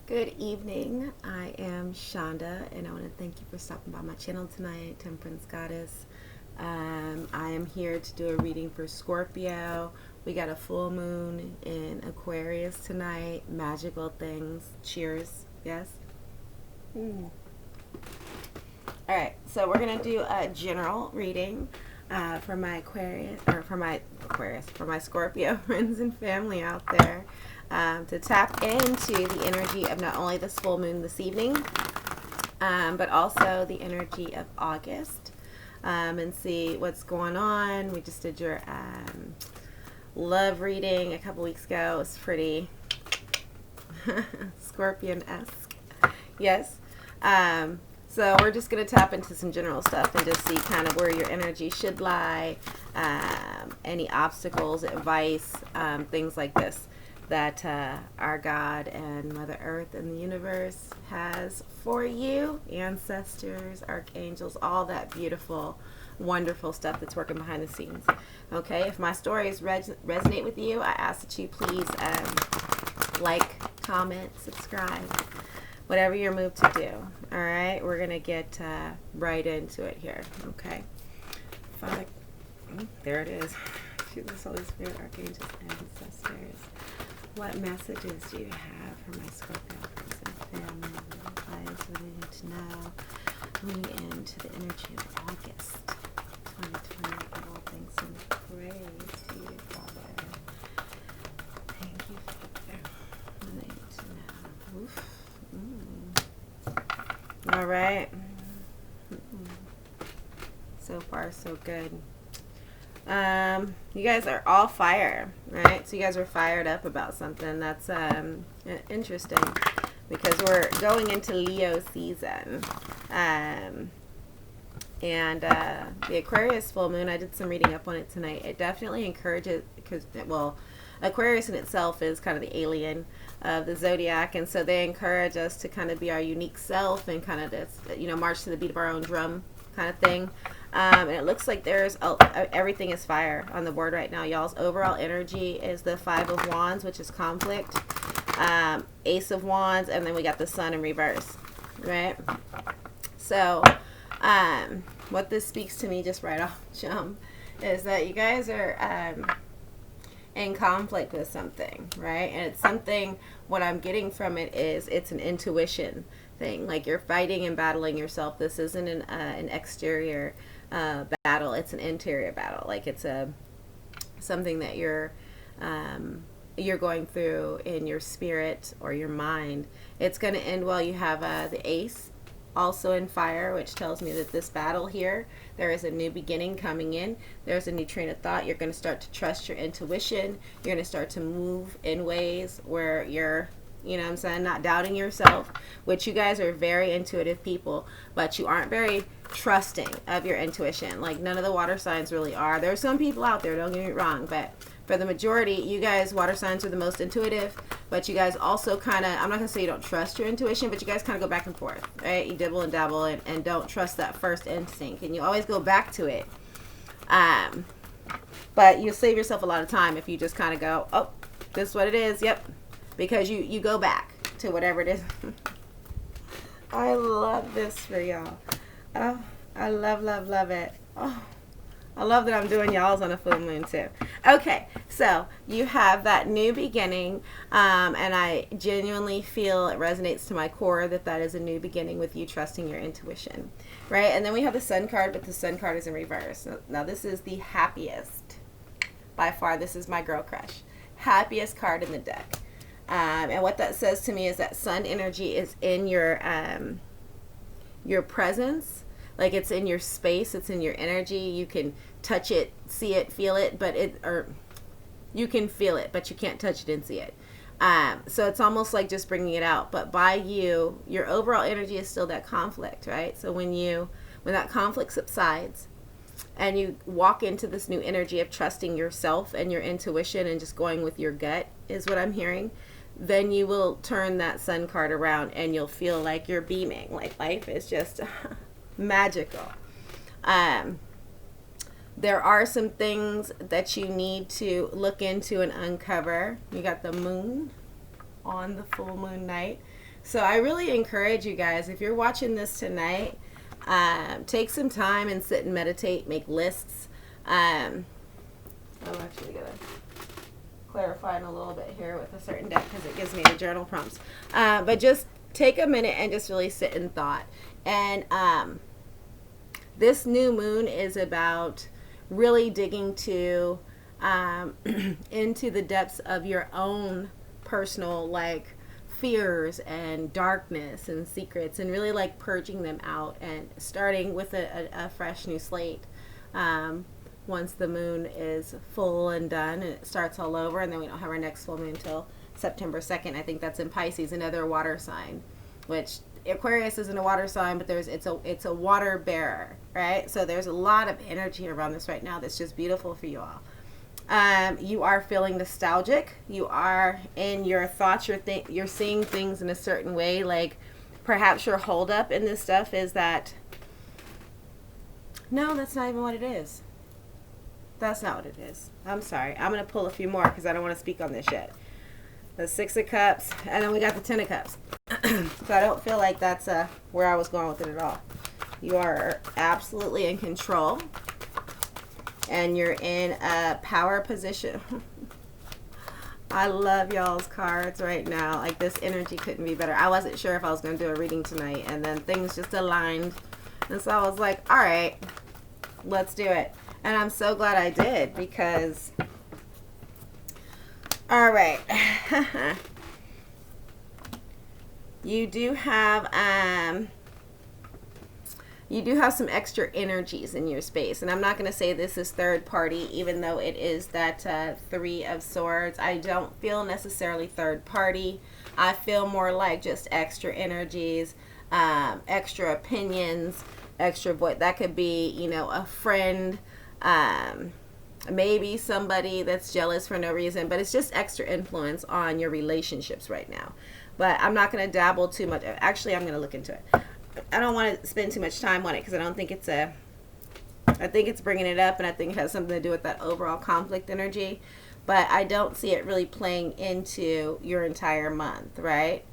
Good evening. I am Shonda, and I want to thank you for stopping by my channel tonight, Temperance Goddess. I am here to do a reading for Scorpio. We got a full moon in Aquarius tonight. Magical things. Cheers. Yes? All right, so we're going to do a general reading for my for my Scorpio friends and family out there. To tap into the energy of not only this full moon this evening, but also the energy of August, and see what's going on. We just did your love reading a couple weeks ago. It was pretty Scorpion-esque. Yes. So we're just going to tap into some general stuff and just see kind of where your energy should lie, any obstacles, advice, things like this that our God and Mother Earth and the universe has for you, ancestors, archangels, all that beautiful, wonderful stuff that's working behind the scenes. Okay, if my stories resonate with you, I ask that you please like, comment, subscribe, whatever you're moved to do. All right, we're going to get right into it here. Okay, Father, there it is. Jesus, Holy Spirit, archangels, ancestors. What messages do you have for my Scorpio friends and family? Advice we need to know. Moving into the energy of August 2020. All things in praise to you, Father. Thank you, Father. We need to know. Oof. All right. So far, so good. You guys are all fire, right? So you guys are fired up about something. That's interesting because we're going into Leo season. And the Aquarius full moon, I did some reading up on it tonight. It definitely encourages, because, well, Aquarius in itself is kind of the alien of the zodiac, and so they encourage us to kind of be our unique self and kind of this, march to the beat of our own drum kind of thing. And it looks like there's everything is fire on the board right now. Y'all's overall energy is the Five of Wands, which is conflict, Ace of Wands, and then we got the Sun in reverse, right? So what this speaks to me just right off jump is that you guys are in conflict with something, right? And it's something, what I'm getting from it is it's an intuition thing. Like you're fighting and battling yourself. This isn't an exterior battle. It's an interior battle. Like it's something that you're going through in your spirit or your mind. It's going to end well. You have the Ace also in fire, which tells me that this battle here, there is a new beginning coming in. There's a new train of thought. You're going to start to trust your intuition. You're going to start to move in ways where you're, not doubting yourself, which you guys are very intuitive people, but you aren't very trusting of your intuition. Like none of the water signs really are. There are some people out there, don't get me wrong, but for the majority, you guys, water signs are the most intuitive, but you guys also kind of, I'm not going to say you don't trust your intuition, but you guys kind of go back and forth, right? You dibble and dabble and don't trust that first instinct, and you always go back to it. But you save yourself a lot of time if you just kind of go, oh, this is what it is, yep, because you go back to whatever it is. I love this for y'all. Oh, I love it. Oh, I love that I'm doing y'all's on a full moon too. Okay, so you have that new beginning, and I genuinely feel it resonates to my core that is a new beginning with you trusting your intuition, right? And then we have the Sun card, but the Sun card is in reverse. Now this is the happiest, by far. This is my girl crush. Happiest card in the deck. And what that says to me is that Sun energy is in your presence. Like it's in your space, it's in your energy. You can touch it, see it, feel it, you can feel it, but you can't touch it and see it. So it's almost like just bringing it out. But by you, your overall energy is still that conflict, right? So when that conflict subsides and you walk into this new energy of trusting yourself and your intuition and just going with your gut is what I'm hearing, then you will turn that Sun card around and you'll feel like you're beaming. Like life is just magical. There are some things that you need to look into and uncover. You got the moon on the full moon night. So I really encourage you guys, if you're watching this tonight, take some time and sit and meditate, make lists. I'm actually going to clarify in a little bit here with a certain deck because it gives me the journal prompts. But just take a minute and just really sit in thought. And this new moon is about really digging to into the depths of your own personal like fears and darkness and secrets, and really like purging them out and starting with a fresh new slate. Once the moon is full and done and it starts all over, and then we don't have our next full moon until September 2nd. I think that's in Pisces, another water sign, which Aquarius isn't a water sign, but it's a water bearer, right? So there's a lot of energy around this right now that's just beautiful for you all. You are feeling nostalgic. You are in your thoughts. You're seeing things in a certain way. Like perhaps your holdup in this stuff is that, no, that's not even what it is. That's not what it is. I'm sorry. I'm going to pull a few more because I don't want to speak on this yet. The 6 of Cups, and then we got the 10 of Cups. So I don't feel like that's where I was going with it at all. You are absolutely in control, and you're in a power position. I love y'all's cards right now. Like this energy couldn't be better. I wasn't sure if I was going to do a reading tonight, and then things just aligned. And so I was like, all right, let's do it. And I'm so glad I did because, all right, you do have some extra energies in your space. And I'm not going to say this is third party, even though it is that 3 of Swords. I don't feel necessarily third party. I feel more like just extra energies, extra opinions, extra voice. That could be, you know, a friend, maybe somebody that's jealous for no reason, but it's just extra influence on your relationships right now. But I'm not going to dabble too much. Actually, I'm going to look into it. I don't want to spend too much time on it because I don't think it's I think it's bringing it up, and I think it has something to do with that overall conflict energy, but I don't see it really playing into your entire month, right?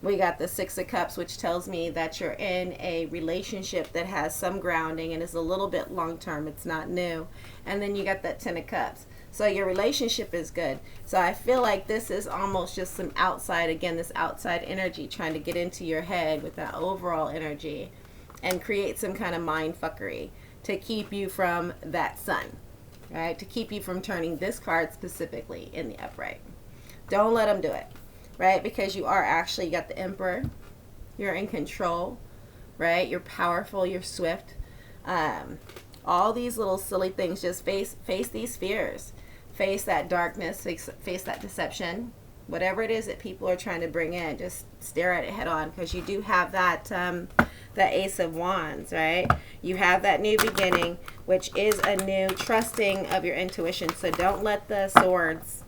We got the 6 of Cups, which tells me that you're in a relationship that has some grounding and is a little bit long-term. It's not new. And then you got that 10 of Cups. So your relationship is good. So I feel like this is almost just some outside, again, this outside energy trying to get into your head with that overall energy and create some kind of mind fuckery to keep you from that sun, right? To keep you from turning this card specifically in the upright. Don't let them do it. Right? Because you are actually, you got the Emperor. You're in control, right? You're powerful. You're swift. All these little silly things, just face these fears. Face that darkness. Face that deception. Whatever it is that people are trying to bring in, just stare at it head on, because you do have that Ace of Wands, right? You have that new beginning, which is a new trusting of your intuition. So don't let the Swords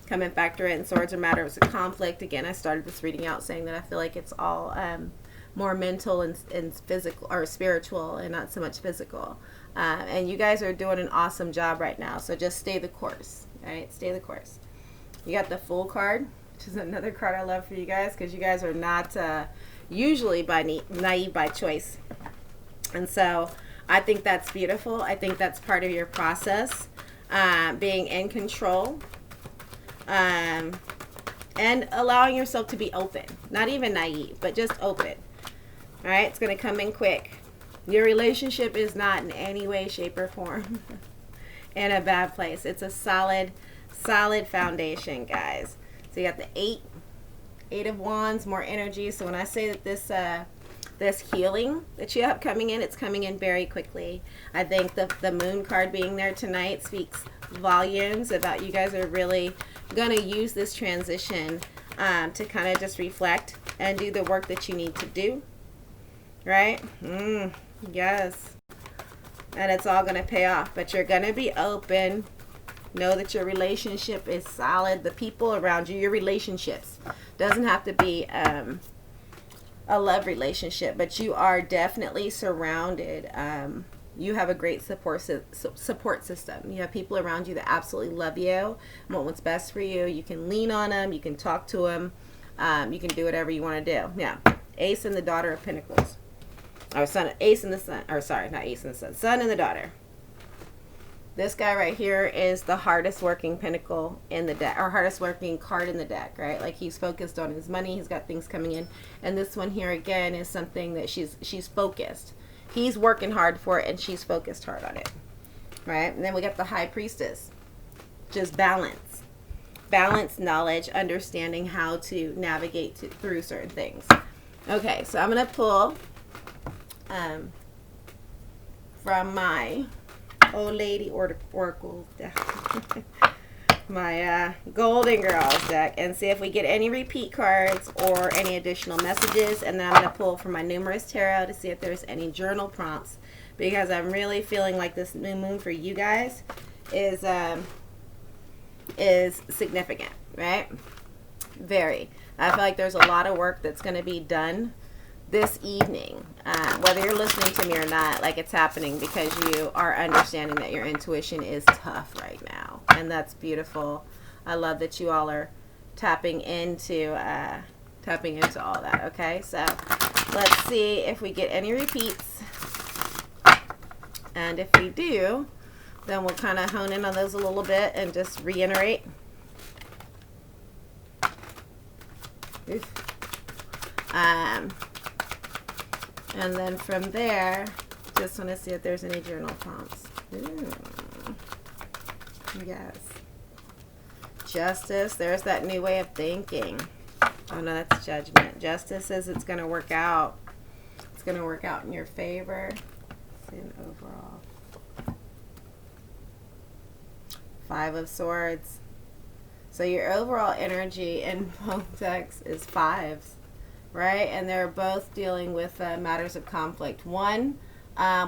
come and factor in. Swords are matters of conflict. Again, I started this reading out saying that I feel like it's all more mental and physical or spiritual and not so much physical. And you guys are doing an awesome job right now. So just stay the course, right? Stay the course. You got the Fool card, which is another card I love for you guys because you guys are not usually naive by choice. And so I think that's beautiful. I think that's part of your process, being in control. And allowing yourself to be open, not even naive, but just open. All right, it's going to come in quick. Your relationship is not in any way, shape, or form in a bad place. It's a solid foundation, guys. So you got the 8 of Wands, more energy. So when I say that this healing that you have coming in, it's coming in very quickly. I think the Moon card being there tonight speaks volumes about you guys are really going to use this transition to kind of just reflect and do the work that you need to do, right? Yes. And it's all going to pay off, but you're going to be open. Know that your relationship is solid. The people around you, your relationships, doesn't have to be a love relationship, but you are definitely surrounded. You have a great support system. You have people around you that absolutely love you and want what's best for you. You can lean on them. You can talk to them. You can do whatever you want to do. Yeah. Ace and the Daughter of Pentacles. Or Sun, Ace and the Sun. Or sorry, not Ace and the Sun. Sun and the Daughter. This guy right here is the hardest working pentacle in the deck, or hardest working card in the deck, right? Like he's focused on his money, he's got things coming in. And this one here again is something that she's focused. He's working hard for it and she's focused hard on it. Right? And then we got the High Priestess. Just balance. Balance, knowledge, understanding how to navigate through certain things. Okay, so I'm gonna pull from my Old Lady Oracle deck, my Golden Girls deck, and see if we get any repeat cards or any additional messages. And then I'm going to pull from my Numerous Tarot to see if there's any journal prompts, because I'm really feeling like this new moon for you guys is significant, right? Very. I feel like there's a lot of work that's going to be done this evening, whether you're listening to me or not. Like, it's happening because you are understanding that your intuition is tough right now, and that's beautiful. I love that you all are tapping into all that. Okay, so let's see if we get any repeats, and if we do, then we'll kind of hone in on those a little bit and just reiterate. And then from there, just want to see if there's any journal prompts. Ooh. Yes. Justice. There's that new way of thinking. Oh, no, that's Judgment. Justice says it's going to work out. It's going to work out in your favor. Let's see an overall. 5 of Swords. So your overall energy in both decks is 5s. Right? And they're both dealing with matters of conflict. One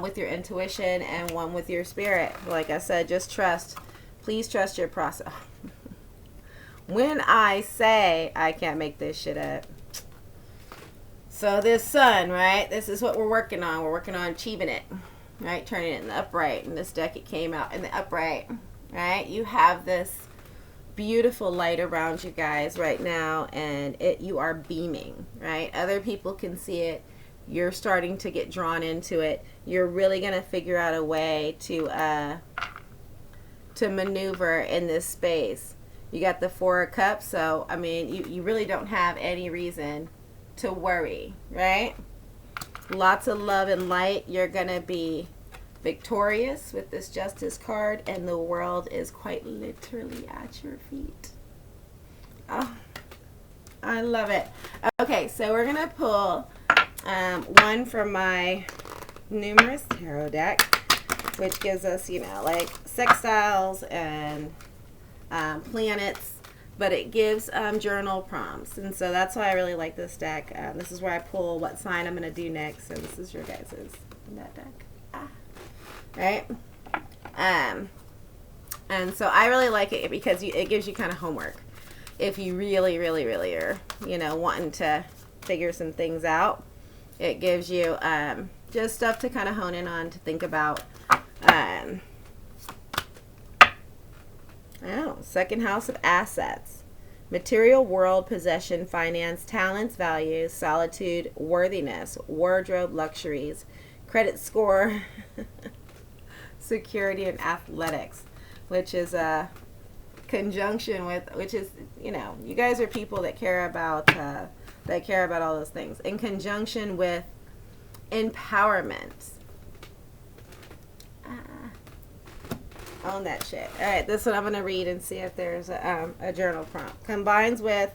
with your intuition and one with your spirit. Like I said, just trust. Please trust your process. When I say I can't make this shit up. So this Sun, right? This is what we're working on. We're working on achieving it. Right? Turning it in the upright. In this deck it came out in the upright. Right? You have this beautiful light around you guys right now, and you are beaming, right? Other people can see it. You're starting to get drawn into it. You're really going to figure out a way to maneuver in this space. You got the 4 of Cups, so I mean you really don't have any reason to worry, right? Lots of love and light. You're going to be victorious with this Justice card, and the world is quite literally at your feet. Oh, I love it. Okay, so we're gonna pull one from my Numerous Tarot deck, which gives us, you know, like sextiles and planets, but it gives journal prompts, and so that's why I really like this deck. This is where I pull what sign I'm gonna do next. So this is your guys's in that deck. Right? And so I really like it because it gives you kind of homework. If you really, really, really are, you know, wanting to figure some things out, it gives you just stuff to kind of hone in on, to think about. Second house of assets. Material world, possession, finance, talents, values, solitude, worthiness, wardrobe, luxuries, credit score, security, and athletics, which is a conjunction with, which is, you know, you guys are people that care about all those things, in conjunction with empowerment. Own that shit. All right, this one I'm going to read and see if there's a journal prompt. Combines with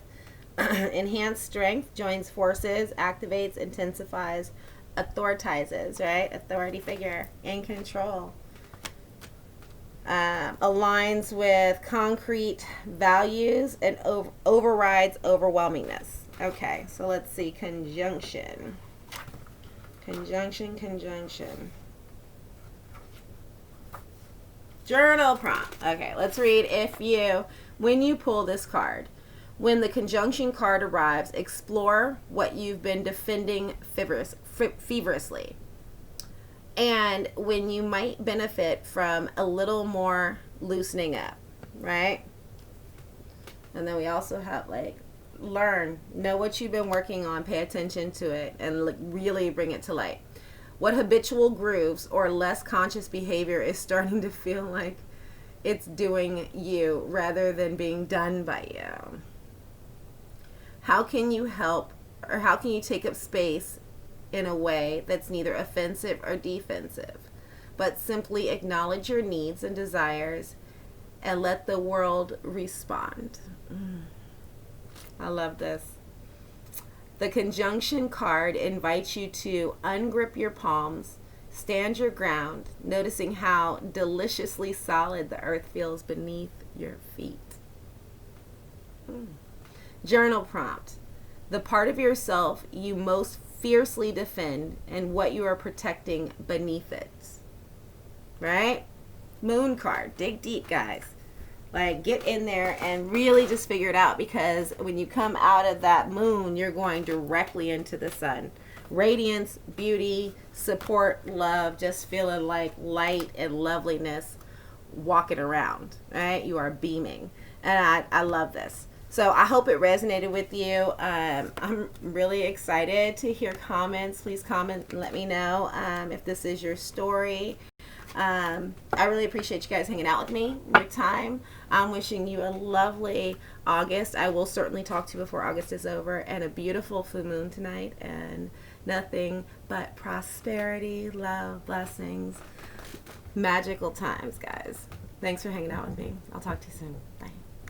enhanced strength, joins forces, activates, intensifies, authoritizes, right? Authority figure, in control. Aligns with concrete values and overrides overwhelmingness. Okay, so let's see. Conjunction. Journal prompt. Okay, let's read. When you pull this card, when the conjunction card arrives, explore what you've been defending feverishly, and when you might benefit from a little more loosening up, right? And then we also have like know what you've been working on, pay attention to it, and really bring it to light. What habitual grooves or less conscious behavior is starting to feel like it's doing you rather than being done by you? How can you help, or how can you take up space in a way that's neither offensive or defensive, but simply acknowledge your needs and desires and let the world respond? I love this. The conjunction card invites you to ungrip your palms, stand your ground, noticing how deliciously solid the earth feels beneath your feet. Journal prompt. The part of yourself you most fiercely defend and what you are protecting beneath it. Right? Moon card. Dig deep, guys. Like, get in there and really just figure it out, because when you come out of that moon, you're going directly into the sun. Radiance, beauty, support, love, just feeling like light and loveliness walking around, right? You are beaming. And I love this. So I hope it resonated with you. I'm really excited to hear comments. Please comment and let me know if this is your story. I really appreciate you guys hanging out with me, your time. I'm wishing you a lovely August. I will certainly talk to you before August is over, and a beautiful full moon tonight, and nothing but prosperity, love, blessings, magical times, guys. Thanks for hanging out with me. I'll talk to you soon. Bye.